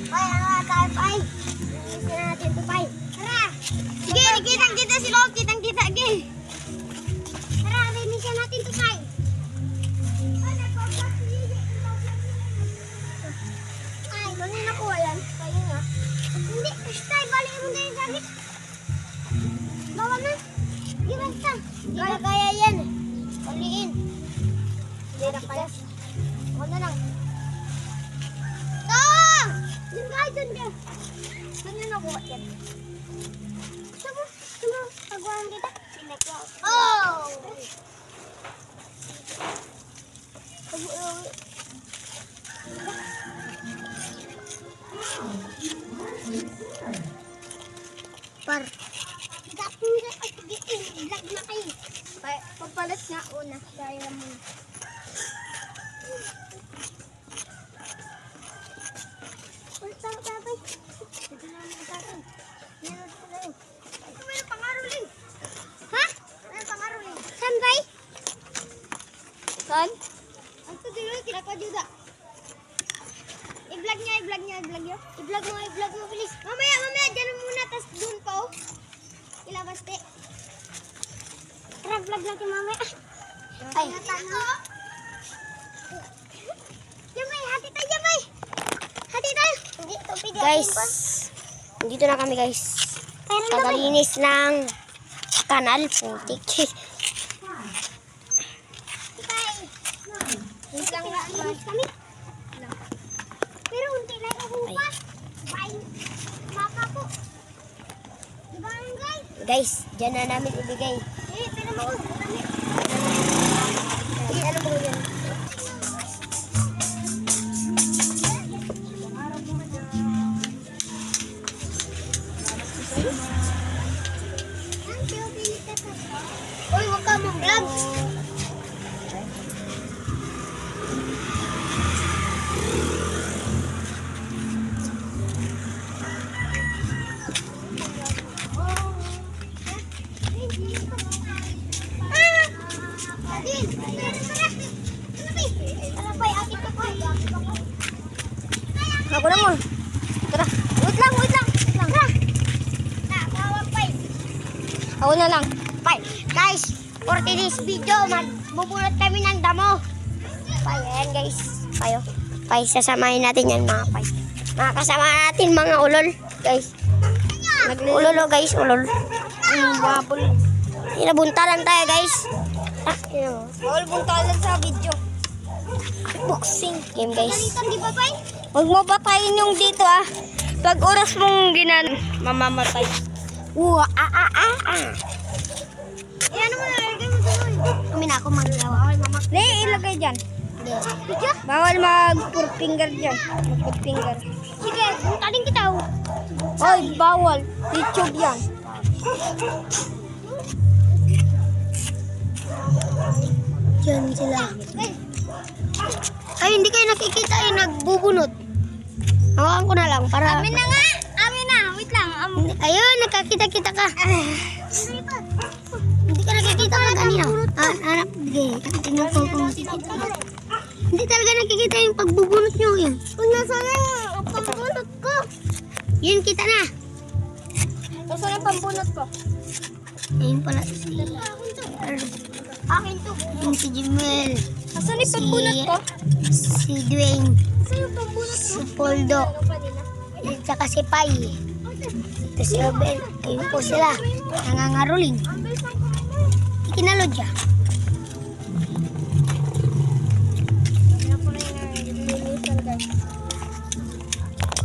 Pai, tayo, Pai. Linisin natin ito, Pai. Tara. Sige, kitang-kita si Lord. Kitang-kita, sige. Tara, linisin natin ito, Pai. Ay, mali na kuha yan. Kaya nga. Hindi, Tay, balik mo na yung gamit. Bawa na. Di basta. Di na kaya yan. Baliin. Hindi na kaya. Ako na lang. Dun ka, dun ka. Dun na nakuha yan. Gusto mo, pagwahan kita. Oh! Par. Dapat at vlog na kayo. Papalat nga una. Kaya mo. Saan? Ang to dito, kinaka juga. I-vlog niya. I-vlog mo, please. Mamaya, dyan muna, tas dun pa, oh. Ilabas, te. Tara, vlog natin mamaya. Ay. Jamay, hati tayo, Jamay. Hati tayo. Hindi, ito, pwede. Guys, dito na kami, guys. Pagalinis ng kanal, putik. Kami. Pero unti lang ang hupas. Baka po. Diba guys? Guys, dyan na namin ibigay. Pero mo. Ano mo yan? Uy, huwag ka mag-vlog. Ako na mo. Tara. Wait lang. Tara. Ako na lang. Bye. Guys, for today's video, magbubunot kami ng damo. Bye, ayan guys. Payo. Bye, sasamahin natin yan mga pay. Mga kasama natin mga ulol. Guys. Ulol guys, ulol. Babol. Inabuntalan tayo guys. Bawal buntalan sa video. Boxing game guys. Huwag mo patayin yung dito ah. Pag oras mong mamamatay. Yan mo na, ilagay mo tuloy. Kami na ako maglawa. Ilagay dyan. Bawal mag-four finger dyan. Mag-four finger. Sige, buntalin kita. Oy, bawal. YouTube yan. Diyan sila. Ay, hindi kayo nakikita yung nagbubunot. Hawakan ko na lang para... Amin na nga. Amin na. Wait lang. Ayun, nakakita-kita ka. Hindi ka nakikita ka kanina. Hanap, tingnan ko kung nakikita ka. Hindi talaga nakikita yung pagbubunot nyo yun. Kung nasaan yung pagbunot ko. Yun, kita na. Nasaan ang pambunot ko? Ayun pala si... Akin to. Yung si Jimel. Nasaan yung pambunot ko? Si Dwayne. Nasaan yung pambunot ko? Si Poldo. At saka si Pai. Ito si Robel. Ayun po sila. Nangangaruling. Ikinalod siya.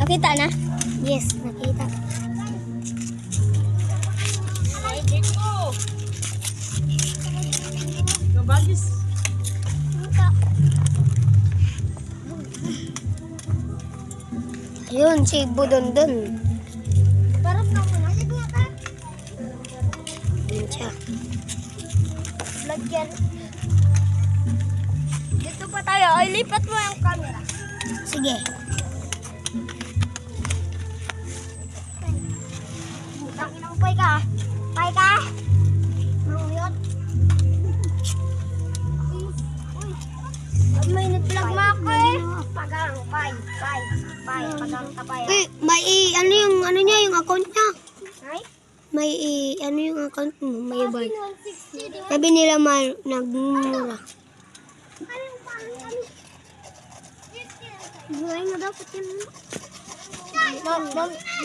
Nakita na? Yes, nakita. Ayun, si Budondon. Parang na mo na. Ayun siya. Lagyan. Dito pa tayo. Ay, lipat mo yung camera. Sige. Tangin ang pay ka. Pay ka. Maruyot. Uy. May nag-vlog mo ako eh. Pagang, pay. Pay, pagang kapay. Ano yung ano niya, yung account niya? Ay? Ano yung account mo? May buy. Sabi nila nagmumura. Buhay nga dapat yun.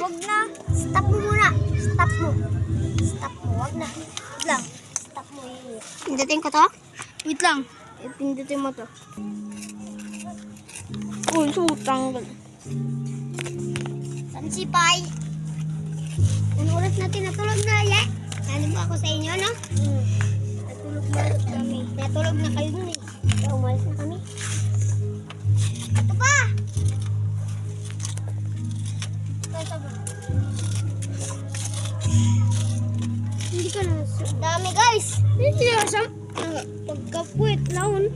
Wag na. Stop mo muna. Stop mo. Stop mo. Wag na. Wag lang. Stop mo yun. Pindutin ko to? Wait lang. Pindutin mo to. Uy, sutang. Saan si Pai? Ano oras natin natulog na, ya? Ano ba ako sa inyo, no? Natulog na kami. Natulog na kayo dun eh. Kaya umalis na kami. Ito pa! Ito ba? Hindi ka na. Dami guys! Hindi na sa pagkapuit laon.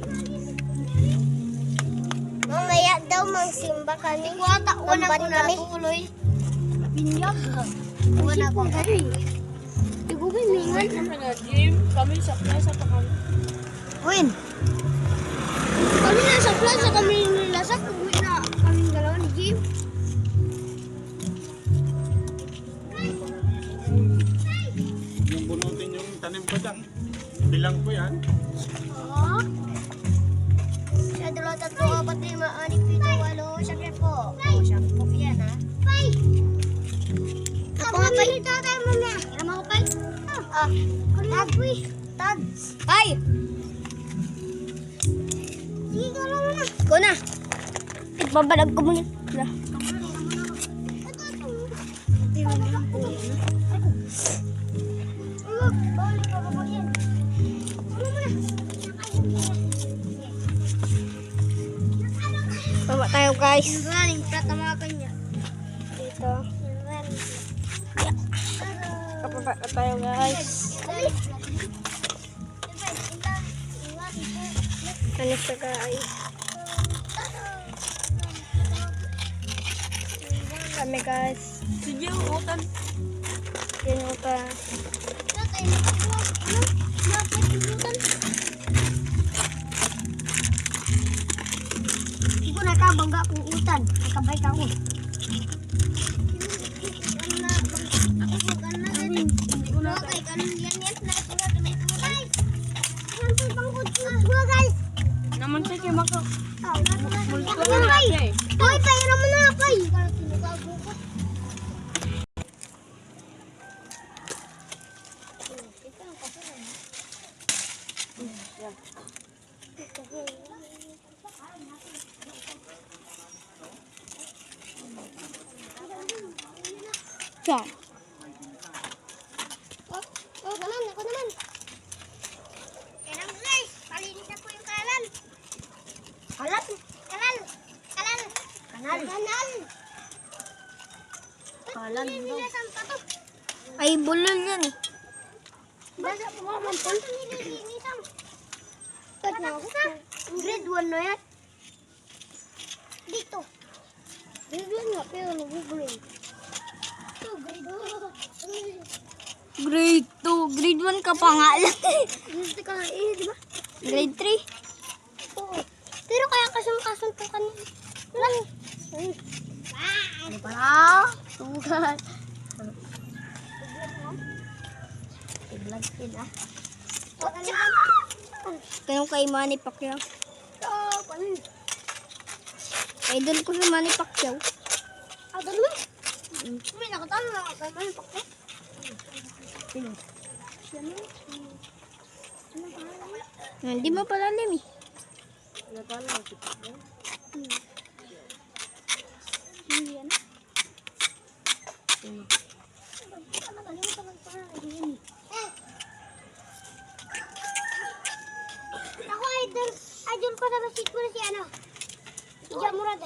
Mamaya daw magsimba kami. Wala ko na tuloy. Binyag. Wala ko kami. Tigo ba yung mingan? Jim, kami sa plaza pa kami. Win. Kami na sa plaza, kami nilasak. Uwi na kaming dalawa ni Jim. Yung bunutin yung tanim ko dyan. Bilang ko yan. Oo. Siya dalawa, tatlo, apat, lima, anim, pito, walo. Siyempre po. Siyempre po yan ha. Pay! Ako nga pay. Tatay mo na. Alam ako pay. Tag. Tag. Ay! Sige ka lang muna. Go na. Babalag ko muna. Tama tayo guys. Tatamakan niya. Dito. Kapapa tayo guys. Ano siya guys? Kami guys. Sige, utan. Yan utan. Hindi ko nakabangga kung utan. Nakabay ka ako. Naman siya kaya maka. Hoy, pairam mo na, Pay. Siya. Oh, naman, ako naman. Kailan guys, palinis na po yung kalan. Kalat? Kanal. Kanal. Kanal. Kanal. Kalan daw. Nililisan pa to. Ay, bulol yan eh. Basta po naman po. Nililisan. Ba't na ako? Grade 1 na yan. Dito. Grade 1 nga, pero nag-grade. Ito, grade 2. Grade 2. Grade 1 ka pa nga lang. Gusto ka nga eh, di ba? Grade 3. Oo. Pero kaya kasang-kasang po kanina. Lang. Ano pala? Sugat. Tiglag sila. Ganun kay Manny Pacquiao. Idol ko si Manny Pacquiao. Adal mo? May nakatalo na ako. May pakte. Hindi mo pala alam eh. Ako idol ko sa basketball si ano? Si Jamurad.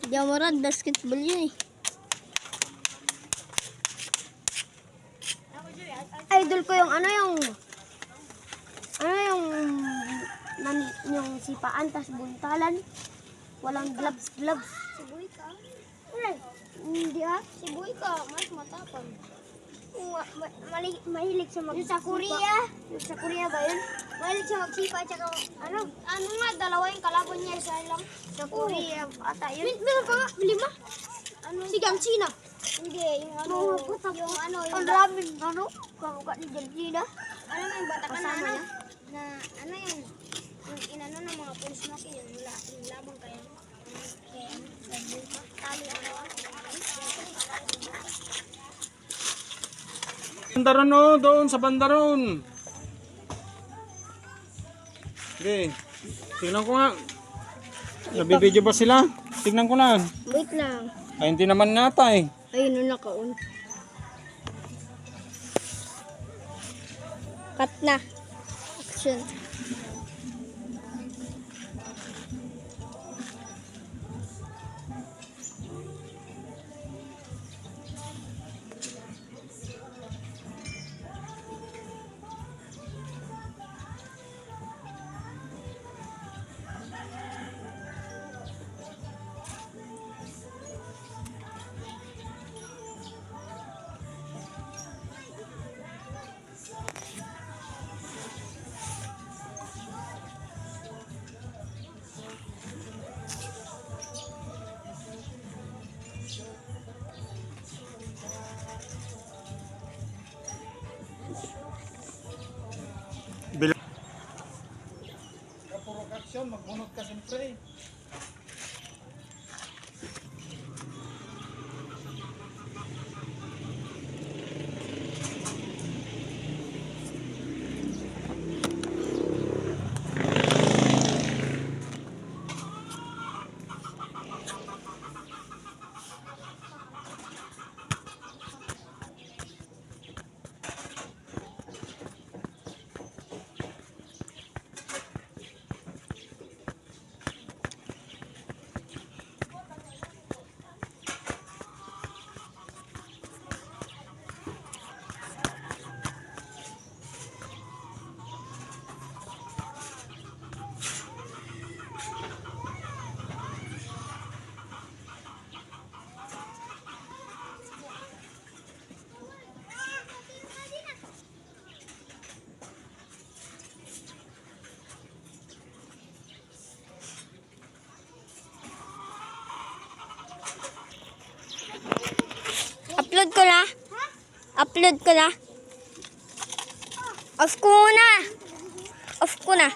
Jamorad, basketball yun eh. Idol ko yung yung sipaan tas buntalan. Walang gloves. Si Boy ka? Hindi ah. Si Boy ka, mas matapang. Mahilig siya mag... Yung sa Korea? Yung sa Korea ba yun? Mahilig siya magsipa at saka ano nga, dalawa yung kalaban niya, isa lang. Sa Korea ata yun. Meron pa nga, 5. Ano? Si Gamsina. Hindi, yung ano, yung ano, yung... Ang daming ano, kamuka ni Gamsina. Ano nga yung bata ka na ano? Na ano yun? Yung inano ng mga pulis natin, yung labang kayo. Kaya, tali ano. Bandaron no, doon sa bandaron. Okay. Tingnan ko nga. Nabibidyo ba sila? Tingnan ko lang. Wait lang. Ay, hindi naman nata eh. Ayun na nakaon. Cut na. Action. Provokasyon, magbunot ka siyempre. Upload ko na. Upload ko na. Off ko na. Off ko na.